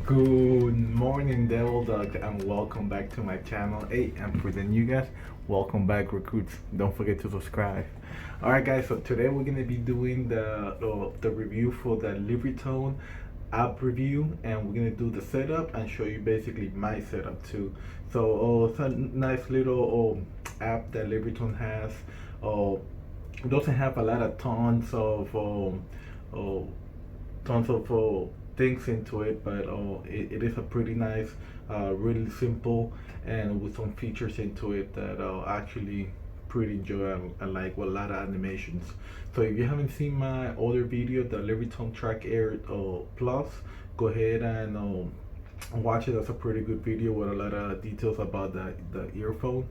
Good morning, Devil Dog, and welcome back to my channel. Hey, and for the new guys, welcome back, recruits. Don't forget to subscribe. All right, guys. So today we're gonna be doing the review for the Libratone app review, and we're gonna do the setup and show you basically my setup too. So, it's a nice little app that Libratone has. It doesn't have a lot of uh, tons of things into it, but it is a pretty nice, really simple, and with some features into it that actually pretty enjoy and like with a lot of animations. So if you haven't seen my other video, the Libratone Track Air Plus, go ahead and watch it. That's a pretty good video with a lot of details about the earphone.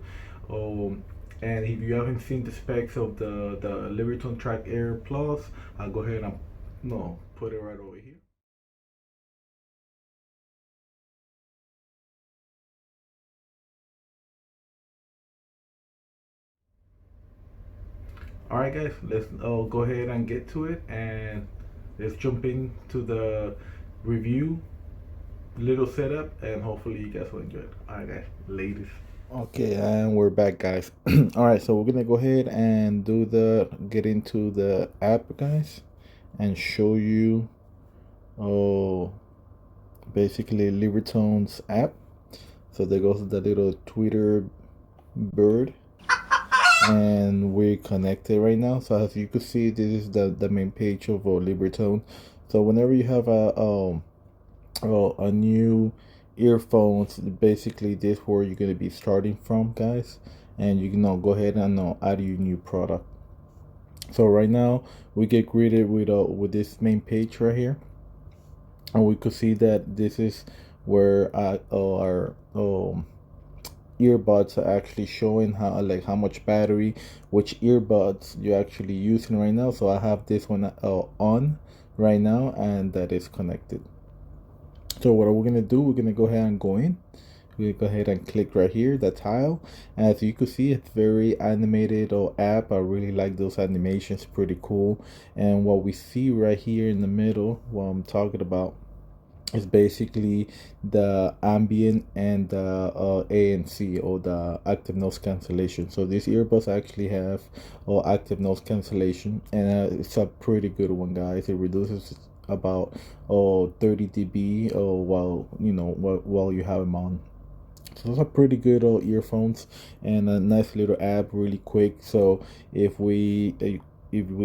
Um, and if you haven't seen the specs of the Libratone Track Air Plus, I'll go ahead and no, put it right over here. All right, guys, let's go ahead and get to it, and let's jump into the review, little setup, and hopefully you guys will enjoy it. All right, guys, ladies. Okay, and we're back, guys. All right, so we're gonna go ahead and get into the app, guys, and show you oh basically Libertone's app. So there goes the little Twitter bird, and we're connected right now. So as you can see, this is the main page of Libratone. So whenever you have a new earphones, basically this where you're gonna be starting from, guys, and you can go ahead and add your new product. So right now we get greeted with this main page right here, and we could see that this is where our earbuds are actually showing how much battery, which earbuds you're actually using right now. So I have this one on right now, and that is connected. So what we're gonna do, we're gonna go ahead and go in. We go ahead and click right here, the tile. As you can see, it's very animated app. I really like those animations, pretty cool. And what we see right here in the middle, what I'm talking about, is basically the ambient and the ANC, or the active noise cancellation. So these earbuds actually have active noise cancellation, and it's a pretty good one, guys. It reduces about 30 dB while you have them on. So those are pretty good earphones, and a nice little app, really quick. So if we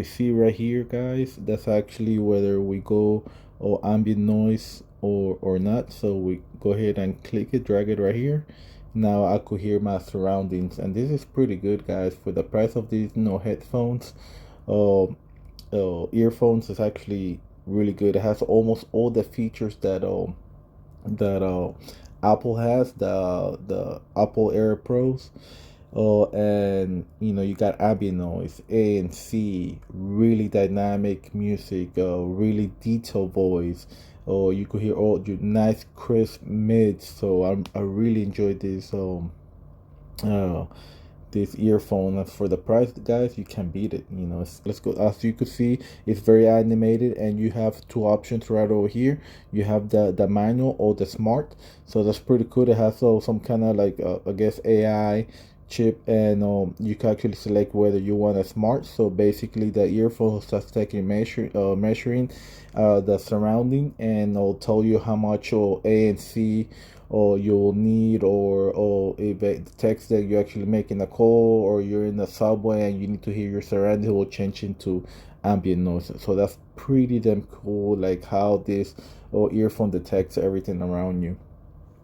see right here, guys, that's actually whether we go or ambient noise or not. So we go ahead and click it, drag it right here. Now I could hear my surroundings, and this is pretty good, guys, for the price of these headphones. Uh, Earphones is actually really good. It has almost all the features that Apple has, the Apple Air Pros. And you got ambient noise, ANC, really dynamic music, really detailed voice. You could hear all your nice crisp mids. So I really enjoyed uh, this earphone. And for the price, guys, you can beat it. Let's go. As you could see, it's very animated, and you have two options right over here. You have the manual or the smart. So that's pretty cool. It has some kind of like I guess AI chip, and you can actually select whether you want a smart. So basically the earphone starts taking measuring the surrounding, and it'll tell you how much ANC or you'll need, or if it detects that you're actually making a call, or you're in the subway and you need to hear your surroundings, it will change into ambient noise. So that's pretty damn cool, like how this earphone detects everything around you.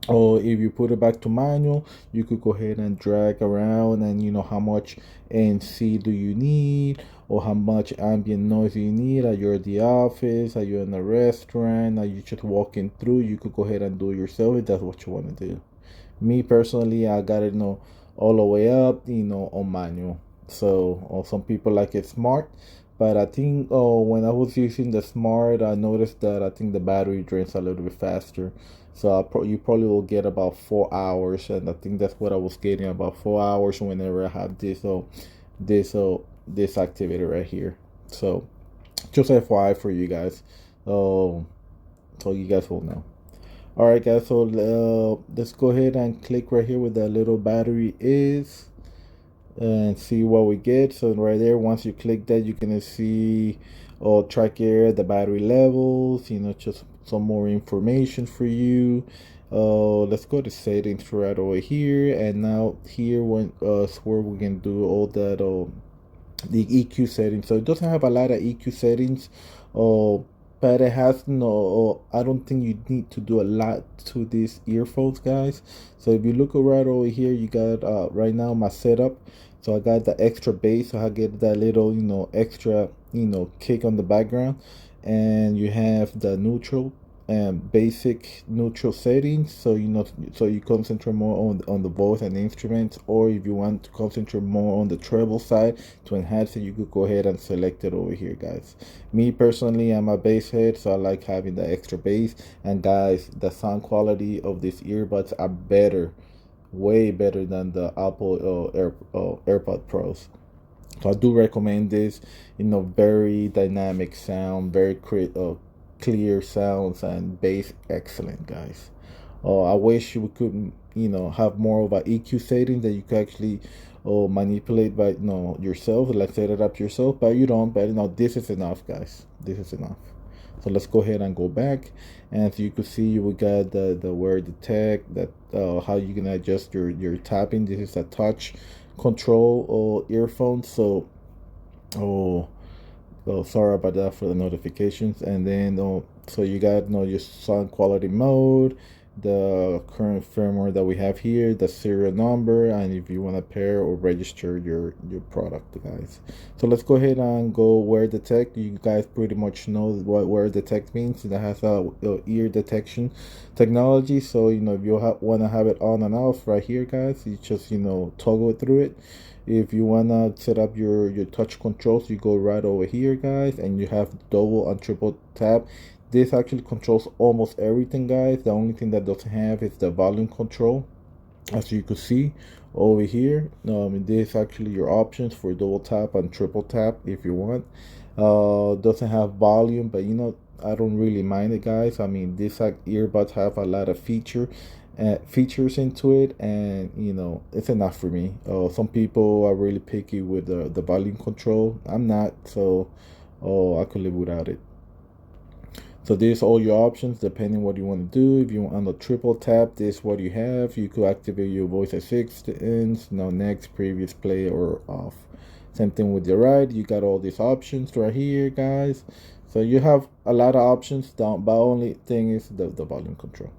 Or if you put it back to manual, you could go ahead and drag around, and how much ANC do you need, or how much ambient noise you need. Are you at the office? Are you in a restaurant? Are you just walking through? You could go ahead and do it yourself if that's what you want to do. Me personally, I got it all the way up on manual. So some people like it smart, but I think when I was using the smart, I noticed that I think the battery drains a little bit faster. So you probably will get about 4 hours, and I think that's what I was getting, about 4 hours whenever I have this this activity right here. So just FYI for you guys, so you guys will know. All right, guys. So let's go ahead and click right here where the little battery is, and see what we get. So right there, once you click that, you're gonna see track air, the battery levels, just some more information for you. Let's go to settings right over here, and now here when where we can do all that the EQ settings. So it doesn't have a lot of EQ settings, uh, but it has no. I don't think you need to do a lot to these earphones, guys. So if you look right over here, you got right now my setup. So I got the extra bass, so I get that little extra kick on the background, and you have the neutral and basic neutral settings, so so you concentrate more on the voice and the instruments, or if you want to concentrate more on the treble side to enhance it, you could go ahead and select it over here, guys. Me personally, I'm a bass head, so I like having the extra bass. And guys, the sound quality of these earbuds are better, way better than the Apple AirPod Pros. So I do recommend this. Very dynamic sound, very clear sounds, and bass excellent, guys. I wish we could, have more of a EQ setting that you could actually manipulate by, yourself, like set it up yourself, but you don't. But this is enough, guys. This is enough. So let's go ahead and go back, and so you can see we got the wear detect, that how you can adjust your tapping. This is a touch control earphone. So oh oh, sorry about that for the notifications. And then so you got your sound quality mode, the current firmware that we have here, the serial number, and if you want to pair or register your product, guys. So let's go ahead and go wear detect. You guys pretty much know what wear detect means. It has a ear detection technology. So if you want to have it on and off right here, guys, you just toggle through it. If you wanna set up your touch controls, you go right over here, guys, and you have double and triple tap. This actually controls almost everything, guys. The only thing that doesn't have is the volume control, as you can see over here. This is actually your options for double tap and triple tap if you want. Doesn't have volume, but I don't really mind it, guys. I mean, these earbuds have a lot of features into it, and it's enough for me. Some people are really picky with the volume control. I'm not, so I could live without it. So there's all your options depending what you want to do. If you want a triple tap, this is what you have. You could activate your voice assistance, next, previous, play, or off. Same thing with your right. You got all these options right here, guys. So you have a lot of options down, but only thing is the volume control.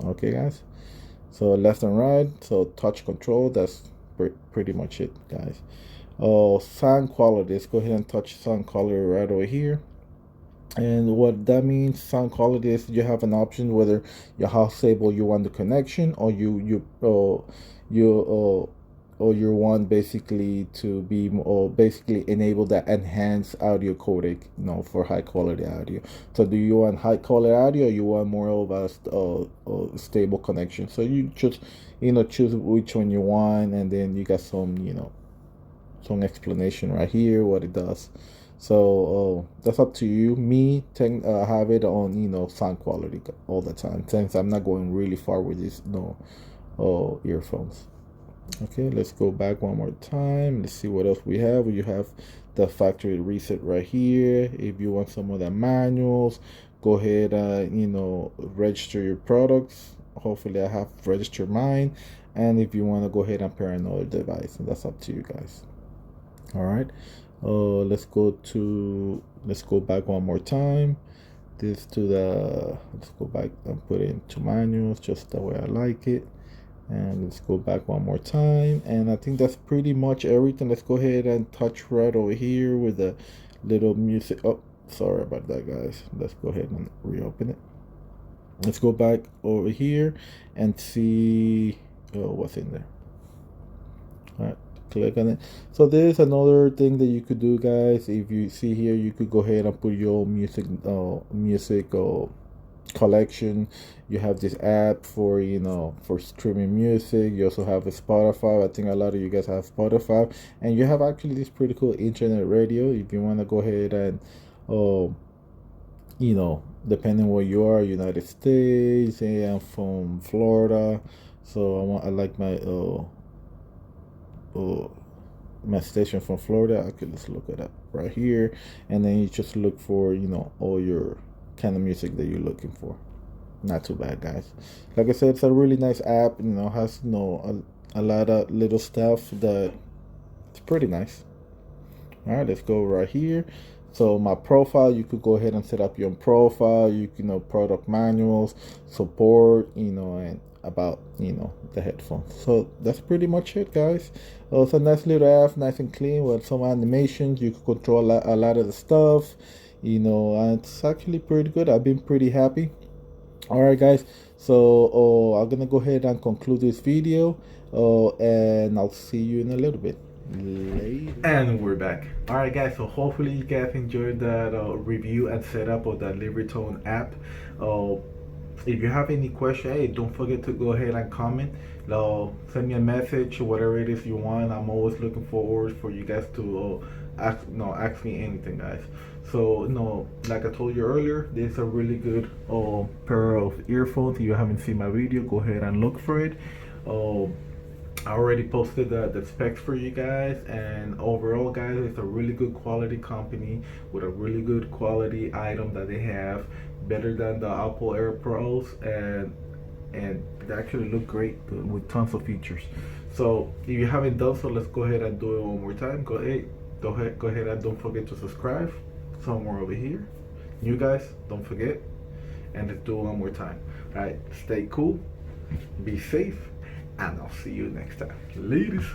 Okay, guys. So left and right, so touch control. That's pretty much it, guys. Sound quality. Let's go ahead and touch sound quality right over here. And what that means, sound quality, is you have an option whether how stable you want the connection, or you want basically to be, or basically enable that enhanced audio codec, for high quality audio. So do you want high quality audio, or you want more of a stable connection? So you just choose which one you want, and then you got some explanation right here what it does. So that's up to you. Me, have it on sound quality all the time, since I'm not going really far with these earphones. Okay, let's go back one more time. Let's see what else we have. You have the factory reset right here. If you want some of the manuals, go ahead, register your products. Hopefully I have registered mine. And if you want to go ahead and pair another device, and that's up to you guys. All right. Let's go back one more time. Let's go back and put it into manuals just the way I like it. And let's go back one more time. And I think that's pretty much everything. Let's go ahead and touch right over here with the little music. Oh, sorry about that, guys. Let's go ahead and reopen it. Let's go back over here and see what's in there. All right, click on it. So there's another thing that you could do, guys. If you see here, you could go ahead and put your music collection. You have this app for for streaming music. You also have a Spotify. I think a lot of you guys have Spotify, and you have actually this pretty cool internet radio. If you want to go ahead and depending where you are, United States. Hey, I'm from Florida, so I like uh my station from Florida. I could just look it up right here, and then you just look for all your kind of music that you're looking for. Not too bad, guys. Like I said, it's a really nice app. Has a lot of little stuff that it's pretty nice. All right, let's go right here. So my profile, you could go ahead and set up your own profile. Product manuals, support, and about the headphones. So that's pretty much it, guys. It's a nice little app, nice and clean with some animations. You can control a lot of the stuff, and it's actually pretty good. I've been pretty happy. All right, guys. So I'm gonna go ahead and conclude this video, and I'll see you in a little bit. Later. And we're back. All right, guys. So hopefully you guys enjoyed that review and setup of that Libratone app. Uh, if you have any question, hey, don't forget to go ahead and comment. Send me a message, whatever it is you want. I'm always looking forward for you guys to ask me anything, guys. So like I told you earlier, this is a really good pair of earphones. If you haven't seen my video, go ahead and look for it. I already posted the specs for you guys, and overall, guys, it's a really good quality company with a really good quality item that they have, better than the Apple Air Pros, and they actually look great with tons of features. So if you haven't done so, let's go ahead and do it one more time. Go ahead and don't forget to subscribe somewhere over here. You guys, don't forget, and let's do it one more time. All right, stay cool, be safe, and I'll see you next time. Ladies.